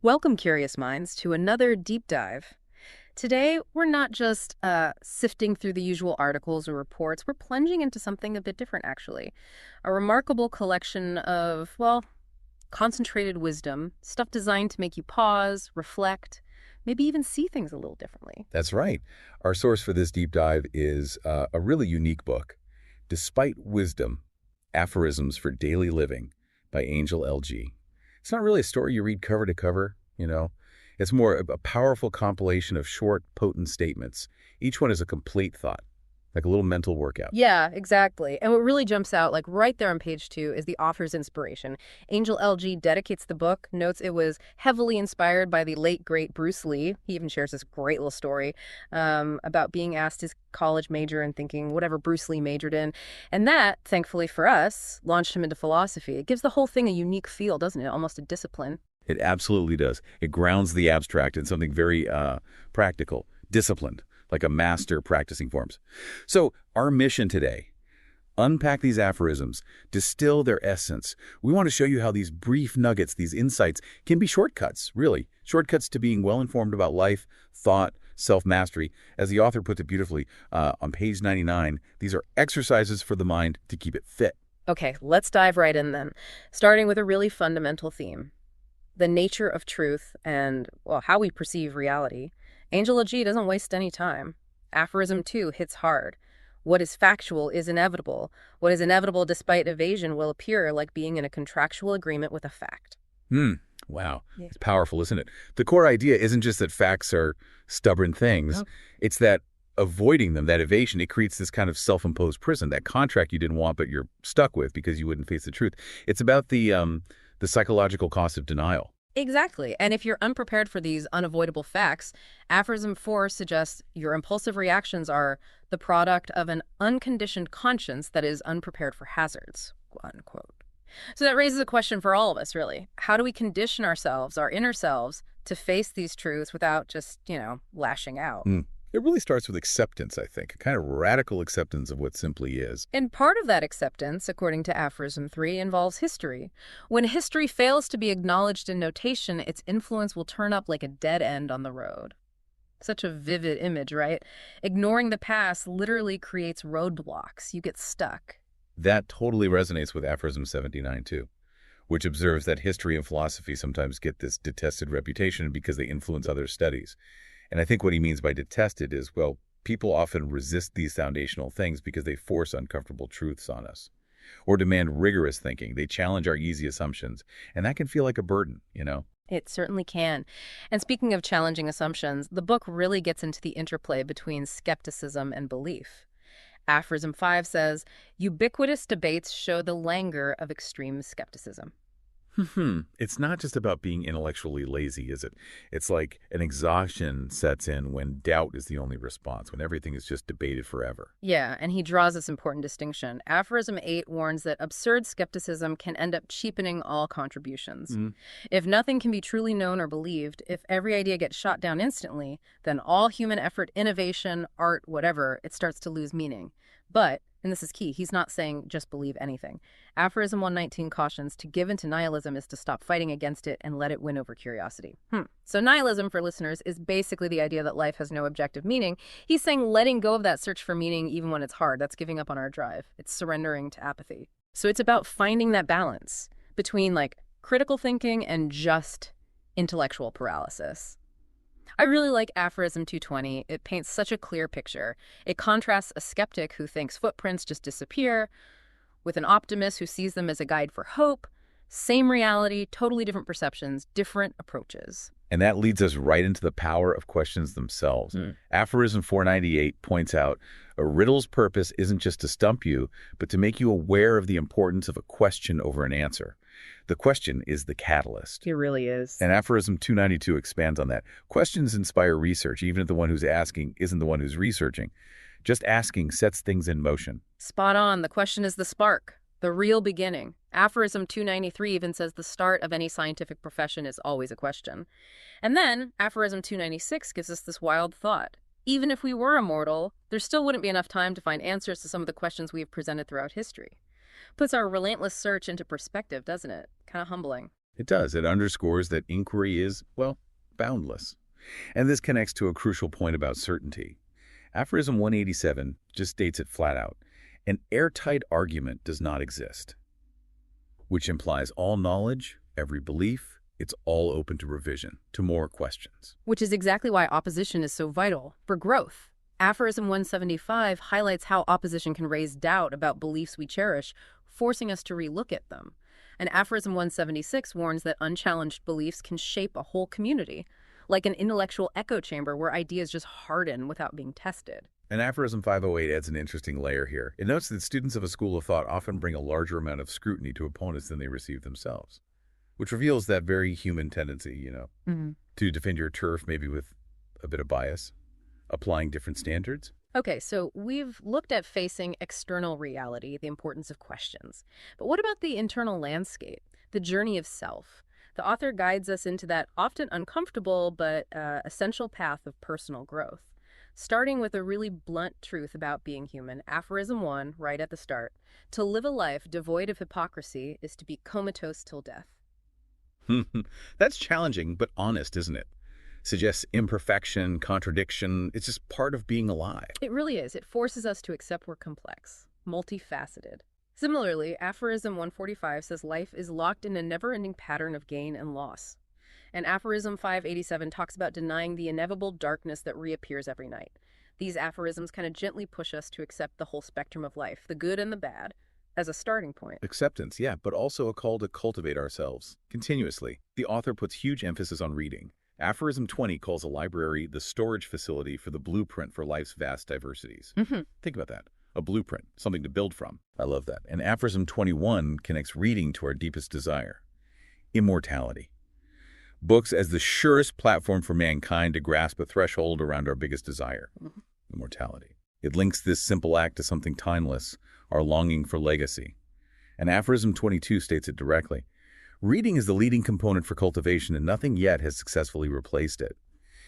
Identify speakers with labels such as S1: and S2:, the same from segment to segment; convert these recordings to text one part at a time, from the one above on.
S1: Welcome, curious minds, to another deep dive. Today, we're not just sifting through the usual articles or reports, we're plunging into something a bit different, actually. A remarkable collection of, well, concentrated wisdom, stuff designed to make you pause, reflect, maybe even see things a little differently.
S2: That's right. Our source for this deep dive is a really unique book, Despite Wisdom, Aphorisms for Daily Living by Angel L.G. It's not really a story you read cover to cover, you know. It's more a powerful compilation of short, potent statements. Each one is a complete thought, like a little mental workout.
S1: Yeah, exactly. And what really jumps out, like right there on page 2, is the author's inspiration. Angel L.G. dedicates the book, notes it was heavily inspired by the late, great Bruce Lee. He even shares this great little story about being asked his college major and thinking whatever Bruce Lee majored in. And that, thankfully for us, launched him into philosophy. It gives the whole thing a unique feel, doesn't it? Almost a discipline.
S2: It absolutely does. It grounds the abstract in something very practical, disciplined, like a master practicing forms. So our mission today, unpack these aphorisms, distill their essence. We want to show you how these brief nuggets, these insights, can be shortcuts, really. Shortcuts to being well-informed about life, thought, self-mastery. As the author puts it beautifully on page 99, these are exercises for the mind to keep it fit.
S1: Okay, let's dive right in then, starting with a really fundamental theme. The nature of truth and, well, how we perceive reality. Angel L.G. doesn't waste any time. Aphorism 2 hits hard. What is factual is inevitable. What is inevitable despite evasion will appear like being in a contractual agreement with a fact.
S2: Wow.
S1: Yeah.
S2: It's powerful, isn't it? The core idea isn't just that facts are stubborn things.
S1: No.
S2: It's that avoiding them, that evasion, it creates this kind of self-imposed prison, that contract you didn't want but you're stuck with because you wouldn't face the truth. It's about the psychological cost of denial.
S1: Exactly. And if you're unprepared for these unavoidable facts, Aphorism 4 suggests your impulsive reactions are the product of an unconditioned conscience that is unprepared for hazards, unquote. So that raises a question for all of us, really. How do we condition ourselves, our inner selves, to face these truths without just, lashing out?
S2: It really starts with acceptance, I think, a kind of radical acceptance of what simply is.
S1: And part of that acceptance, according to Aphorism 3, involves history. When history fails to be acknowledged in notation, its influence will turn up like a dead end on the road. Such a vivid image, right? Ignoring the past literally creates roadblocks. You get stuck.
S2: That totally resonates with Aphorism 79, too, which observes that history and philosophy sometimes get this detested reputation because they influence other studies. And I think what he means by detested is, well, people often resist these foundational things because they force uncomfortable truths on us or demand rigorous thinking. They challenge our easy assumptions, and that can feel like a burden,
S1: It certainly can. And speaking of challenging assumptions, the book really gets into the interplay between skepticism and belief. Aphorism 5 says, ubiquitous debates show the languor of extreme skepticism.
S2: It's not just about being intellectually lazy, is it? It's like an exhaustion sets in when doubt is the only response, when everything is just debated forever.
S1: Yeah, and he draws this important distinction. Aphorism 8 warns that absurd skepticism can end up cheapening all contributions. If nothing can be truly known or believed, if every idea gets shot down instantly, then all human effort, innovation, art, whatever, it starts to lose meaning. But, and this is key, he's not saying just believe anything. Aphorism 119 cautions to give into nihilism is to stop fighting against it and let it win over curiosity. So nihilism, for listeners, is basically the idea that life has no objective meaning. He's saying letting go of that search for meaning even when it's hard. That's giving up on our drive. It's surrendering to apathy. So it's about finding that balance between critical thinking and just intellectual paralysis. I really like Aphorism 220. It paints such a clear picture. It contrasts a skeptic who thinks footprints just disappear with an optimist who sees them as a guide for hope. Same reality, totally different perceptions, different approaches.
S2: And that leads us right into the power of questions themselves. Aphorism 498 points out, a riddle's purpose isn't just to stump you, but to make you aware of the importance of a question over an answer. The question is the catalyst.
S1: It really is.
S2: And Aphorism 292 expands on that. Questions inspire research, even if the one who's asking isn't the one who's researching. Just asking sets things in motion.
S1: Spot on. The question is the spark, the real beginning. Aphorism 293 even says the start of any scientific profession is always a question. And then Aphorism 296 gives us this wild thought. Even if we were immortal, there still wouldn't be enough time to find answers to some of the questions we have presented throughout history. Puts our relentless search into perspective, doesn't it? Kind of humbling.
S2: It does. It underscores that inquiry is, well, boundless. And this connects to a crucial point about certainty. Aphorism 187 just states it flat out. An airtight argument does not exist, which implies all knowledge, every belief, it's all open to revision, to more questions.
S1: Which is exactly why opposition is so vital for growth. Aphorism 175 highlights how opposition can raise doubt about beliefs we cherish, forcing us to relook at them. And Aphorism 176 warns that unchallenged beliefs can shape a whole community, like an intellectual echo chamber where ideas just harden without being tested.
S2: And Aphorism 508 adds an interesting layer here. It notes that students of a school of thought often bring a larger amount of scrutiny to opponents than they receive themselves, which reveals that very human tendency, to defend your turf maybe with a bit of bias, applying different standards.
S1: Okay, so we've looked at facing external reality, the importance of questions. But what about the internal landscape, the journey of self? The author guides us into that often uncomfortable but essential path of personal growth. Starting with a really blunt truth about being human, Aphorism 1, right at the start, to live a life devoid of hypocrisy is to be comatose till death.
S2: That's challenging, but honest, isn't it? Suggests imperfection, contradiction. It's just part of being alive.
S1: It really is. It forces us to accept we're complex, multifaceted. Similarly, Aphorism 145 says life is locked in a never-ending pattern of gain and loss. And Aphorism 587 talks about denying the inevitable darkness that reappears every night. These aphorisms kind of gently push us to accept the whole spectrum of life, the good and the bad, as a starting point.
S2: Acceptance, yeah, but also a call to cultivate ourselves continuously. The author puts huge emphasis on reading. Aphorism 20 calls a library the storage facility for the blueprint for life's vast diversities. Think about that. A blueprint, something to build from. I love that. And Aphorism 21 connects reading to our deepest desire, immortality. Books as the surest platform for mankind to grasp a threshold around our biggest desire, immortality. It links this simple act to something timeless, our longing for legacy. And Aphorism 22 states it directly. Reading is the leading component for cultivation, and nothing yet has successfully replaced it.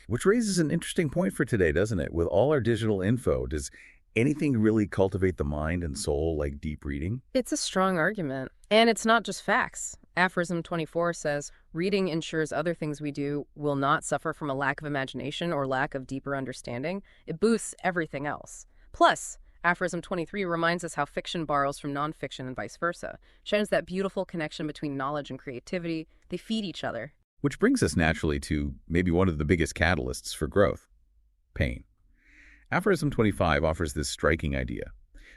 S2: Which raises an interesting point for today, doesn't it? With all our digital info, does anything really cultivate the mind and soul like deep reading?
S1: It's a strong argument. And it's not just facts. Aphorism 24 says, reading ensures other things we do will not suffer from a lack of imagination or lack of deeper understanding. It boosts everything else. Plus, Aphorism 23 reminds us how fiction borrows from nonfiction and vice versa, shows that beautiful connection between knowledge and creativity. They feed each other.
S2: Which brings us naturally to maybe one of the biggest catalysts for growth, pain. Aphorism 25 offers this striking idea.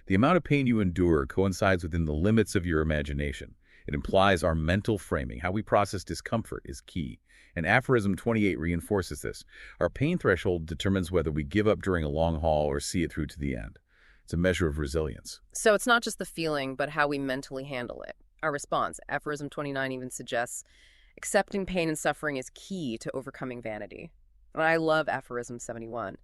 S2: The amount of pain you endure coincides within the limits of your imagination. It implies our mental framing, how we process discomfort, is key. And Aphorism 28 reinforces this. Our pain threshold determines whether we give up during a long haul or see it through to the end. It's a measure of resilience.
S1: So it's not just the feeling, but how we mentally handle it. Our response, Aphorism 29 even suggests, accepting pain and suffering is key to overcoming vanity. And I love Aphorism 71.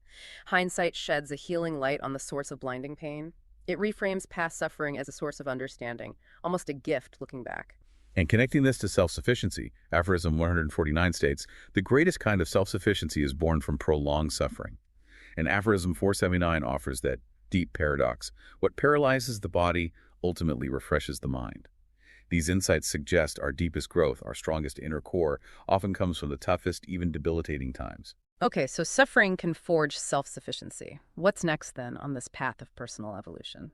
S1: Hindsight sheds a healing light on the source of blinding pain. It reframes past suffering as a source of understanding, almost a gift looking back.
S2: And connecting this to self-sufficiency, Aphorism 149 states, the greatest kind of self-sufficiency is born from prolonged suffering. And Aphorism 479 offers that deep paradox. What paralyzes the body ultimately refreshes the mind. These insights suggest our deepest growth, our strongest inner core, often comes from the toughest, even debilitating times.
S1: Okay, so suffering can forge self-sufficiency. What's next, then, on this path of personal evolution?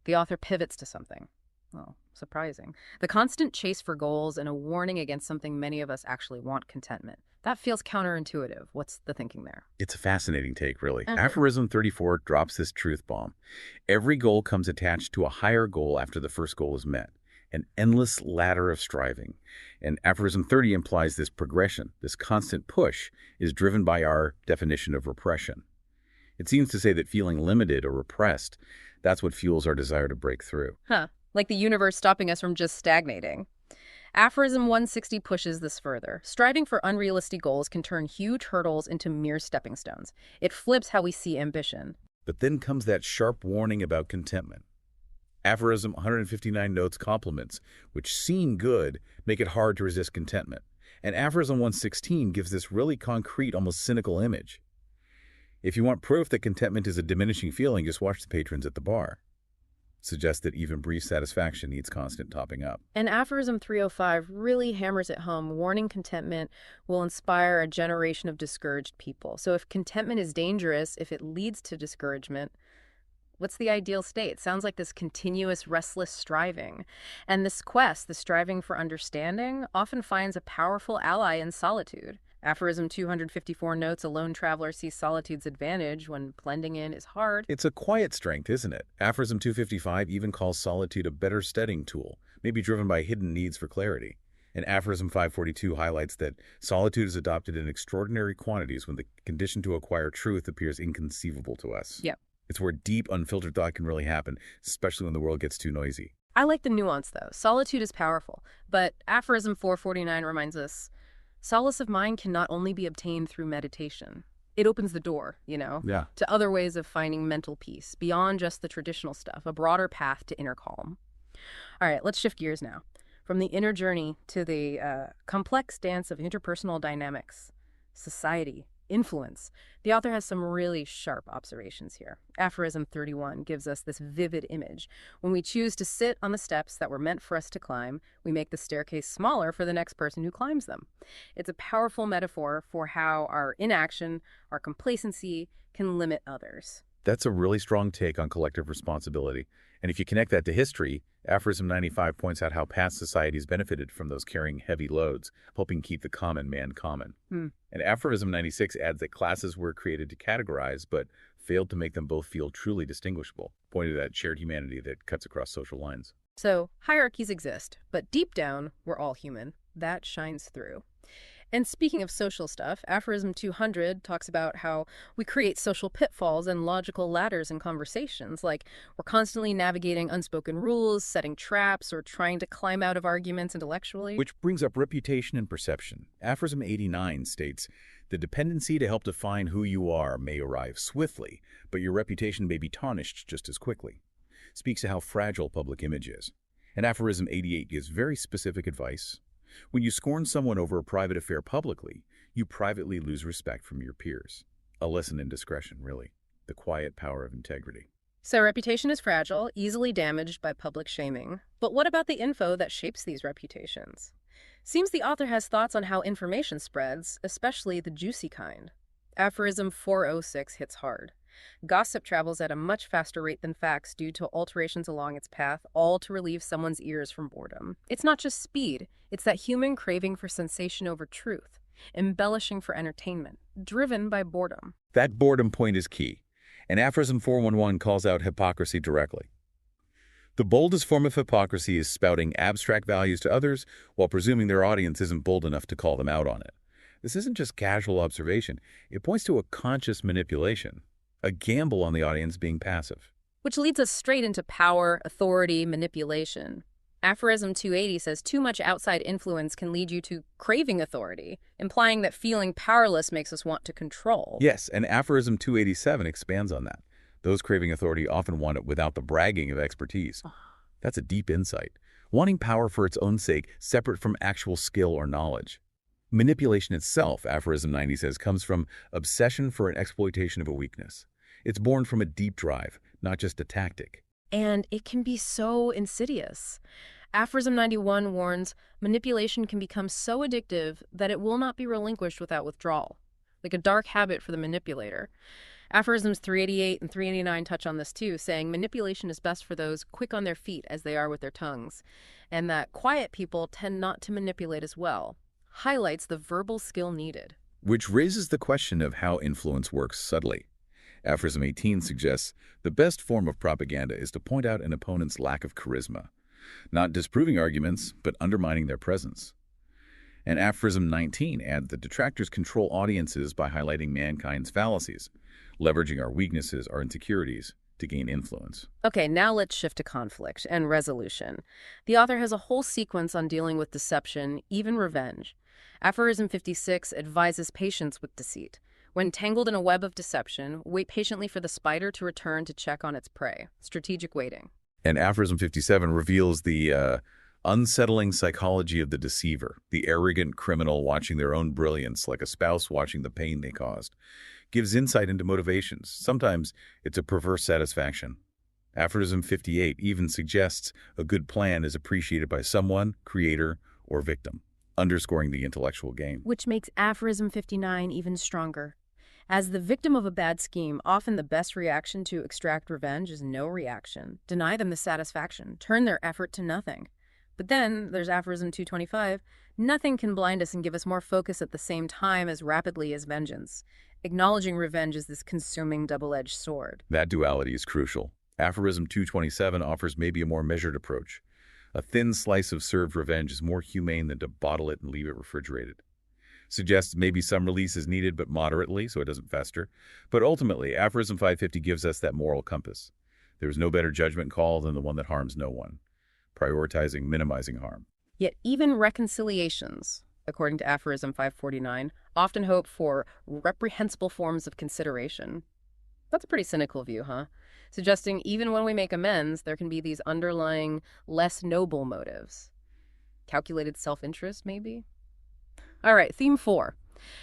S1: The author pivots to something. Well, surprising. The constant chase for goals and a warning against something many of us actually want, contentment. That feels counterintuitive. What's the thinking there?
S2: It's a fascinating take, really. Aphorism 34 drops this truth bomb. Every goal comes attached to a higher goal after the first goal is met. An endless ladder of striving. And Aphorism 30 implies this progression, this constant push, is driven by our definition of repression. It seems to say that feeling limited or repressed, that's what fuels our desire to break through.
S1: Like the universe stopping us from just stagnating. Aphorism 160 pushes this further. Striving for unrealistic goals can turn huge hurdles into mere stepping stones. It flips how we see ambition.
S2: But then comes that sharp warning about contentment. Aphorism 159 notes compliments, which seem good, make it hard to resist contentment. And Aphorism 116 gives this really concrete, almost cynical image. If you want proof that contentment is a diminishing feeling, just watch the patrons at the bar. suggests that even brief satisfaction needs constant topping up.
S1: And aphorism 305 really hammers it home, warning contentment will inspire a generation of discouraged people. So if contentment is dangerous, if it leads to discouragement, what's the ideal state? Sounds like this continuous, restless striving. And this quest, the striving for understanding, often finds a powerful ally in solitude. Aphorism 254 notes a lone traveler sees solitude's advantage when blending in is hard.
S2: It's a quiet strength, isn't it? Aphorism 255 even calls solitude a better steadying tool, maybe driven by hidden needs for clarity. And Aphorism 542 highlights that solitude is adopted in extraordinary quantities when the condition to acquire truth appears inconceivable to us.
S1: Yep.
S2: It's where deep, unfiltered thought can really happen, especially when the world gets too noisy.
S1: I like the nuance, though. Solitude is powerful, but Aphorism 449 reminds us solace of mind can not only be obtained through meditation. It opens the door, to other ways of finding mental peace, beyond just the traditional stuff, a broader path to inner calm. All right, let's shift gears now. From the inner journey to the complex dance of interpersonal dynamics, society, influence. The author has some really sharp observations here. Aphorism 31 gives us this vivid image. When we choose to sit on the steps that were meant for us to climb, we make the staircase smaller for the next person who climbs them. It's a powerful metaphor for how our inaction, our complacency, can limit others.
S2: That's a really strong take on collective responsibility. And if you connect that to history, Aphorism 95 points out how past societies benefited from those carrying heavy loads, helping keep the common man common. And Aphorism 96 adds that classes were created to categorize, but failed to make them both feel truly distinguishable, pointing to that shared humanity that cuts across social lines.
S1: So, hierarchies exist, but deep down, we're all human. That shines through. And speaking of social stuff, Aphorism 200 talks about how we create social pitfalls and logical ladders in conversations, like we're constantly navigating unspoken rules, setting traps, or trying to climb out of arguments intellectually.
S2: Which brings up reputation and perception. Aphorism 89 states, the dependency to help define who you are may arrive swiftly, but your reputation may be tarnished just as quickly. Speaks to how fragile public image is. And Aphorism 88 gives very specific advice. When you scorn someone over a private affair publicly, you privately lose respect from your peers. A lesson in discretion, really. The quiet power of integrity.
S1: So reputation is fragile, easily damaged by public shaming. But what about the info that shapes these reputations? Seems the author has thoughts on how information spreads, especially the juicy kind. Aphorism 406 hits hard. Gossip travels at a much faster rate than facts due to alterations along its path, all to relieve someone's ears from boredom. It's not just speed, it's that human craving for sensation over truth, embellishing for entertainment, driven by boredom.
S2: That boredom point is key, and Aphorism 411 calls out hypocrisy directly. The boldest form of hypocrisy is spouting abstract values to others while presuming their audience isn't bold enough to call them out on it. This isn't just casual observation, it points to a conscious manipulation. A gamble on the audience being passive.
S1: Which leads us straight into power, authority, manipulation. Aphorism 280 says too much outside influence can lead you to craving authority, implying that feeling powerless makes us want to control.
S2: Yes, and Aphorism 287 expands on that. Those craving authority often want it without the bragging of expertise. That's a deep insight. Wanting power for its own sake, separate from actual skill or knowledge. Manipulation itself, Aphorism 90 says, comes from obsession for an exploitation of a weakness. It's born from a deep drive, not just a tactic.
S1: And it can be so insidious. Aphorism 91 warns, manipulation can become so addictive that it will not be relinquished without withdrawal, like a dark habit for the manipulator. Aphorisms 388 and 389 touch on this too, saying manipulation is best for those quick on their feet as they are with their tongues, and that quiet people tend not to manipulate as well. Highlights the verbal skill needed.
S2: Which raises the question of how influence works subtly. Aphorism 18 suggests the best form of propaganda is to point out an opponent's lack of charisma, not disproving arguments, but undermining their presence. And Aphorism 19 adds that detractors control audiences by highlighting mankind's fallacies, leveraging our weaknesses, our insecurities, to gain influence.
S1: Okay, now let's shift to conflict and resolution. The author has a whole sequence on dealing with deception, even revenge. Aphorism 56 advises patience with deceit. When tangled in a web of deception, wait patiently for the spider to return to check on its prey. Strategic waiting.
S2: And Aphorism 57 reveals the unsettling psychology of the deceiver, the arrogant criminal watching their own brilliance like a spouse watching the pain they caused. Gives insight into motivations. Sometimes it's a perverse satisfaction. Aphorism 58 even suggests a good plan is appreciated by someone, creator, or victim, underscoring the intellectual game.
S1: Which makes Aphorism 59 even stronger. As the victim of a bad scheme, often the best reaction to extract revenge is no reaction. Deny them the satisfaction. Turn their effort to nothing. But then there's Aphorism 225. Nothing can blind us and give us more focus at the same time as rapidly as vengeance. Acknowledging revenge is this consuming double-edged sword.
S2: That duality is crucial. Aphorism 227 offers maybe a more measured approach. A thin slice of served revenge is more humane than to bottle it and leave it refrigerated. Suggests maybe some release is needed, but moderately, so it doesn't fester. But ultimately, Aphorism 550 gives us that moral compass. There is no better judgment call than the one that harms no one, prioritizing minimizing harm.
S1: Yet even reconciliations, according to Aphorism 549, often hope for reprehensible forms of consideration. That's a pretty cynical view, huh? Suggesting even when we make amends, there can be these underlying, less noble motives. Calculated self-interest, maybe? All right, theme 4.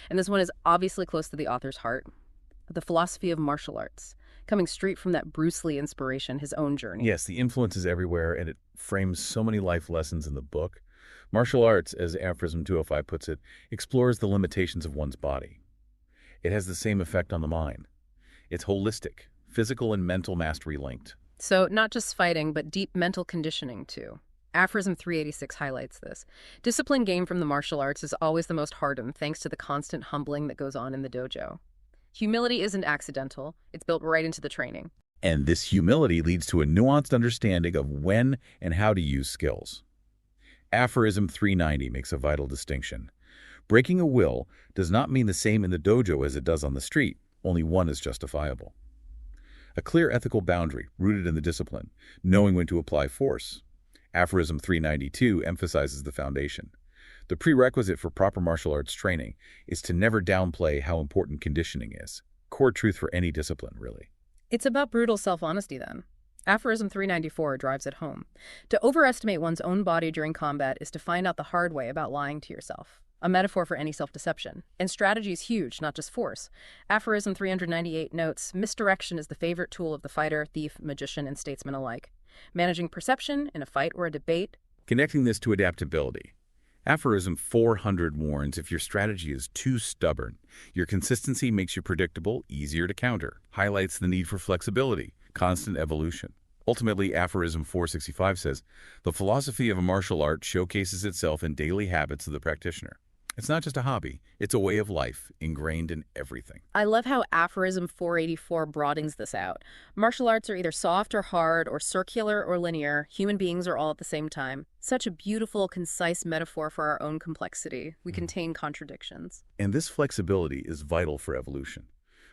S1: And this one is obviously close to the author's heart. The philosophy of martial arts, coming straight from that Bruce Lee inspiration, his own journey.
S2: Yes, the influence is everywhere, and it frames so many life lessons in the book. Martial arts, as Aphorism 205 puts it, explores the limitations of one's body. It has the same effect on the mind. It's holistic, physical and mental mastery linked.
S1: So not just fighting, but deep mental conditioning, too. Aphorism 386 highlights this. Discipline gained from the martial arts is always the most hardened, thanks to the constant humbling that goes on in the dojo. Humility isn't accidental. It's built right into the training.
S2: And this humility leads to a nuanced understanding of when and how to use skills. Aphorism 390 makes a vital distinction. Breaking a will does not mean the same in the dojo as it does on the street. Only one is justifiable. A clear ethical boundary rooted in the discipline, knowing when to apply force. Aphorism 392 emphasizes the foundation. The prerequisite for proper martial arts training is to never downplay how important conditioning is. Core truth for any discipline, really.
S1: It's about brutal self-honesty, then. Aphorism 394 drives it home. To overestimate one's own body during combat is to find out the hard way about lying to yourself. A metaphor for any self-deception. And strategy is huge, not just force. Aphorism 398 notes, misdirection is the favorite tool of the fighter, thief, magician, and statesman alike. Managing perception in a fight or a debate.
S2: Connecting this to adaptability. Aphorism 400 warns if your strategy is too stubborn, your consistency makes you predictable, easier to counter, highlights the need for flexibility, constant evolution. Ultimately, Aphorism 465 says, the philosophy of a martial art showcases itself in daily habits of the practitioner. It's not just a hobby, it's a way of life, ingrained in everything.
S1: I love how Aphorism 484 broadens this out. Martial arts are either soft or hard, or circular or linear. Human beings are all at the same time. Such a beautiful, concise metaphor for our own complexity. We contain contradictions.
S2: And this flexibility is vital for evolution,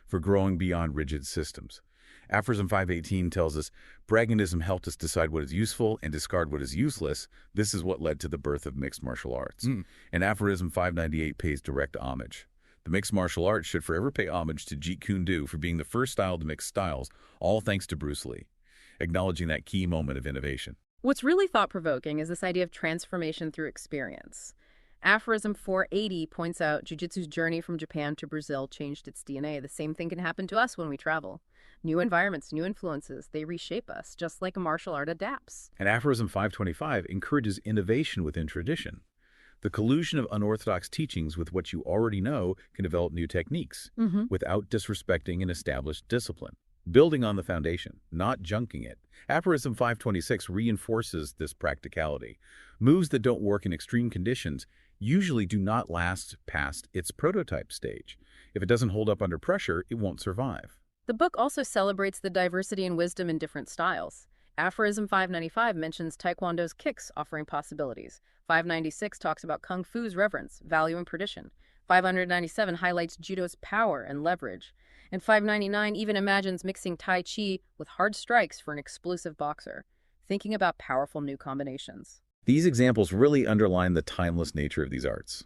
S2: for growing beyond rigid systems. Aphorism 518 tells us, pragmatism helped us decide what is useful and discard what is useless. This is what led to the birth of mixed martial arts. And Aphorism 598 pays direct homage. The mixed martial arts should forever pay homage to Jeet Kune Do for being the first style to mix styles, all thanks to Bruce Lee, acknowledging that key moment of innovation.
S1: What's really thought-provoking is this idea of transformation through experience. Aphorism 480 points out jiu-jitsu's journey from Japan to Brazil changed its DNA. The same thing can happen to us when we travel. New environments, new influences, they reshape us, just like a martial art adapts.
S2: And Aphorism 525 encourages innovation within tradition. The collusion of unorthodox teachings with what you already know can develop new techniques without disrespecting an established discipline. Building on the foundation, not junking it. Aphorism 526 reinforces this practicality. Moves that don't work in extreme conditions usually do not last past its prototype stage. If it doesn't hold up under pressure, it won't survive.
S1: The book also celebrates the diversity and wisdom in different styles. Aphorism 595 mentions Taekwondo's kicks offering possibilities. 596 talks about Kung Fu's reverence, value, and tradition. 597 highlights Judo's power and leverage. And 599 even imagines mixing Tai Chi with hard strikes for an explosive boxer, thinking about powerful new combinations.
S2: These examples really underline the timeless nature of these arts.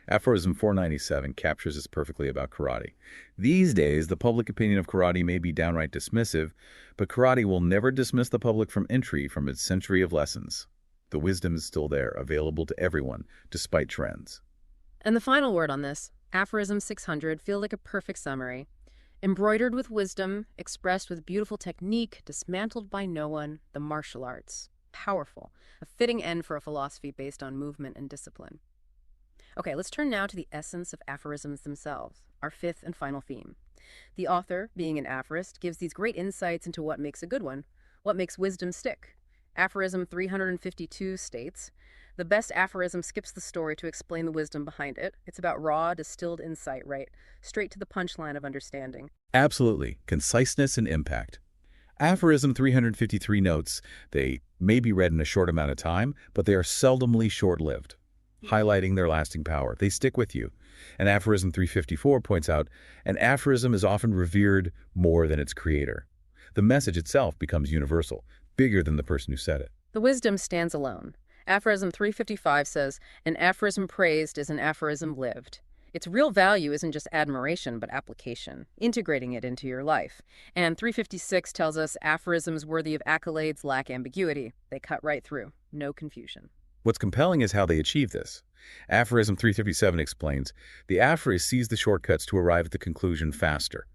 S2: Aphorism 497 captures this perfectly about karate. These days, the public opinion of karate may be downright dismissive, but karate will never dismiss the public from entry from its century of lessons. The wisdom is still there, available to everyone, despite trends.
S1: And the final word on this, Aphorism 600, feels like a perfect summary. Embroidered with wisdom, expressed with beautiful technique, dismantled by no one, the martial arts. Powerful. A fitting end for a philosophy based on movement and discipline. Okay, let's turn now to the essence of aphorisms themselves, our fifth and final theme. The author, being an aphorist, gives these great insights into what makes a good one, what makes wisdom stick. Aphorism 352 states, "The best aphorism skips the story to explain the wisdom behind it. It's about raw, distilled insight, right? Straight to the punchline of understanding."
S2: Absolutely. Conciseness and impact. Aphorism 353 notes they may be read in a short amount of time, but they are seldomly short-lived, highlighting their lasting power. They stick with you. And Aphorism 354 points out, an aphorism is often revered more than its creator. The message itself becomes universal, bigger than the person who said it.
S1: The wisdom stands alone. Aphorism 355 says, "An aphorism praised is an aphorism lived." Its real value isn't just admiration, but application, integrating it into your life. And 356 tells us aphorisms worthy of accolades lack ambiguity. They cut right through. No confusion.
S2: What's compelling is how they achieve this. Aphorism 357 explains, the aphorist sees the shortcuts to arrive at the conclusion faster.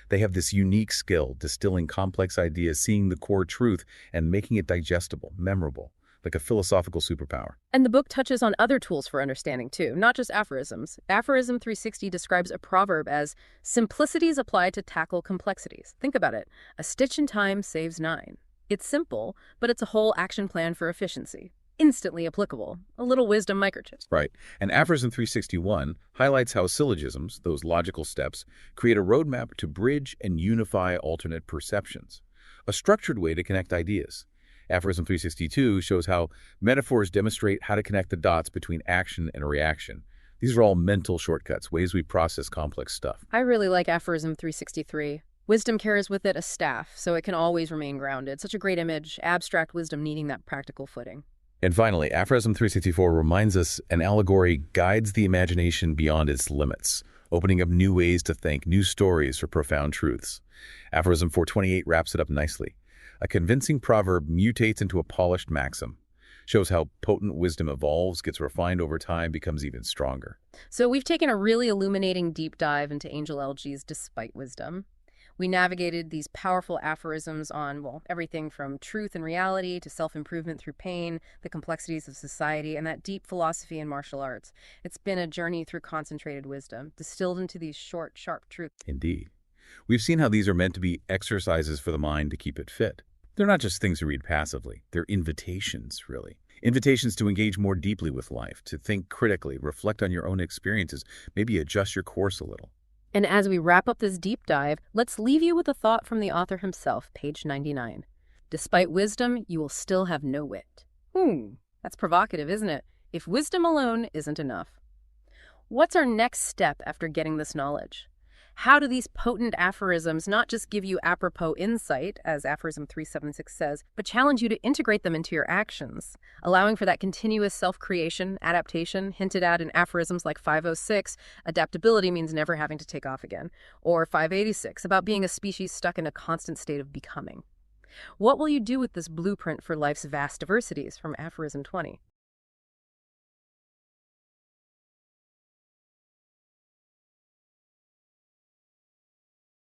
S2: They have this unique skill, distilling complex ideas, seeing the core truth, and making it digestible, memorable, like a philosophical superpower.
S1: And the book touches on other tools for understanding, too, not just aphorisms. Aphorism 360 describes a proverb as simplicities applied to tackle complexities. Think about it. A stitch in time saves 9. It's simple, but it's a whole action plan for efficiency. Instantly applicable. A little wisdom microchip.
S2: Right. And Aphorism 361 highlights how syllogisms, those logical steps, create a roadmap to bridge and unify alternate perceptions. A structured way to connect ideas. Aphorism 362 shows how metaphors demonstrate how to connect the dots between action and reaction. These are all mental shortcuts, ways we process complex stuff.
S1: I really like Aphorism 363. Wisdom carries with it a staff, so it can always remain grounded. Such a great image, abstract wisdom needing that practical footing.
S2: And finally, Aphorism 364 reminds us an allegory guides the imagination beyond its limits, opening up new ways to think, new stories for profound truths. Aphorism 428 wraps it up nicely. A convincing proverb mutates into a polished maxim, shows how potent wisdom evolves, gets refined over time, becomes even stronger.
S1: So we've taken a really illuminating deep dive into Angel L.G's Despite Wisdom. We navigated these powerful aphorisms on, well, everything from truth and reality to self-improvement through pain, the complexities of society, and that deep philosophy and martial arts. It's been a journey through concentrated wisdom, distilled into these short, sharp truths.
S2: Indeed. We've seen how these are meant to be exercises for the mind to keep it fit. They're not just things to read passively. They're invitations, really. Invitations to engage more deeply with life, to think critically, reflect on your own experiences, maybe adjust your course a little.
S1: And as we wrap up this deep dive, let's leave you with a thought from the author himself, page 99. Despite wisdom, you will still have no wit. That's provocative, isn't it? If wisdom alone isn't enough. What's our next step after getting this knowledge? How do these potent aphorisms not just give you apropos insight, as Aphorism 376 says, but challenge you to integrate them into your actions, allowing for that continuous self-creation, adaptation, hinted at in aphorisms like 506, adaptability means never having to take off again, or 586, about being a species stuck in a constant state of becoming. What will you do with this blueprint for life's vast diversities from Aphorism 20?